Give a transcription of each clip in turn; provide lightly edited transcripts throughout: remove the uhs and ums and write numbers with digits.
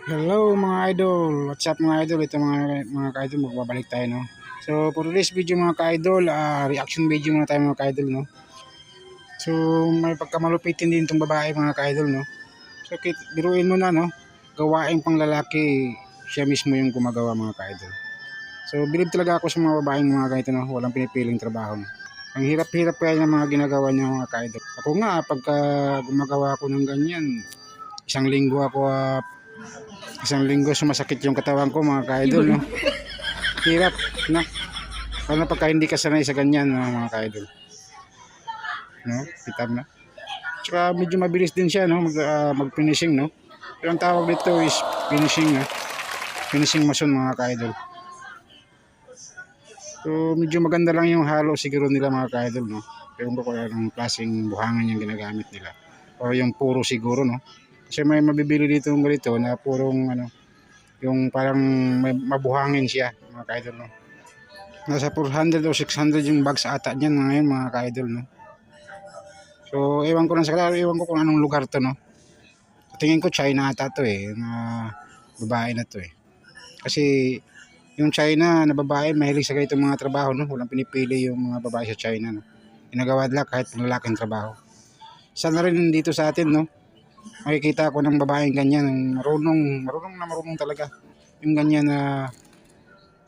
Hello mga idol, what's up mga idol? Ito mga ka-idol, magbabalik tayo no. So for this video mga ka-idol, reaction video muna tayo mga ka-idol no. So may pagkamalupitin din itong babae mga ka-idol no. So biruin mo na no, gawaing pang lalaki, siya mismo yung gumagawa mga ka-idol. So bilib talaga ako sa mga babaeng mga ganito no, walang pinipiling trabaho no. Ang hirap-hirap kaya ng mga ginagawa niya mga ka-idol. Ako nga pagka gumagawa ako ng ganyan, isang linggo sumasakit yung katawan ko mga ka-idol no. Hirap na. Paano pagka hindi ka sanay sa ganyan mga ka-idol. No? Pitab na. Tsaka medyo mabilis din siya no mag-finishing no. Pero ang tawag dito is finishing na. Finishing mason mga ka-idol. So medyo maganda lang yung halo siguro nila mga ka-idol no. Pero kung anong klaseng buhangan yung ginagamit nila. O yung puro siguro no. Kasi may mabibili dito ng ganito na purong yung parang may mabuhangin siya mga ka-idol no. Nasa 400 o 600 yung bags ata niyan ngayon mga ka-idol no. So ewan ko kung anong lugar to no. Tingin ko China ata to na babae na to Kasi yung China na babae mahilig sa ganitong mga trabaho no. Walang pinipili yung mga babae sa China no. Ginagawa nila kahit lalaking trabaho. Sana rin dito sa atin no. Makikita ko ng babaeng ganyan, marunong talaga. Yung ganyan na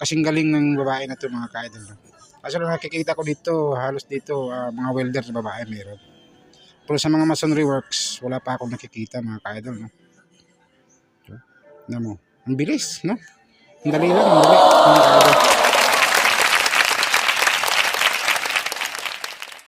kasing galing ng babae na to mga ka-idol. Kasi nakikita ko dito, halos dito mga welder na babae meron. Pero sa mga masonry works, wala pa akong nakikita mga ka-idol. No? Ano mo? Ang bilis, no? Ang dali lang, ang dali mga ka-idol.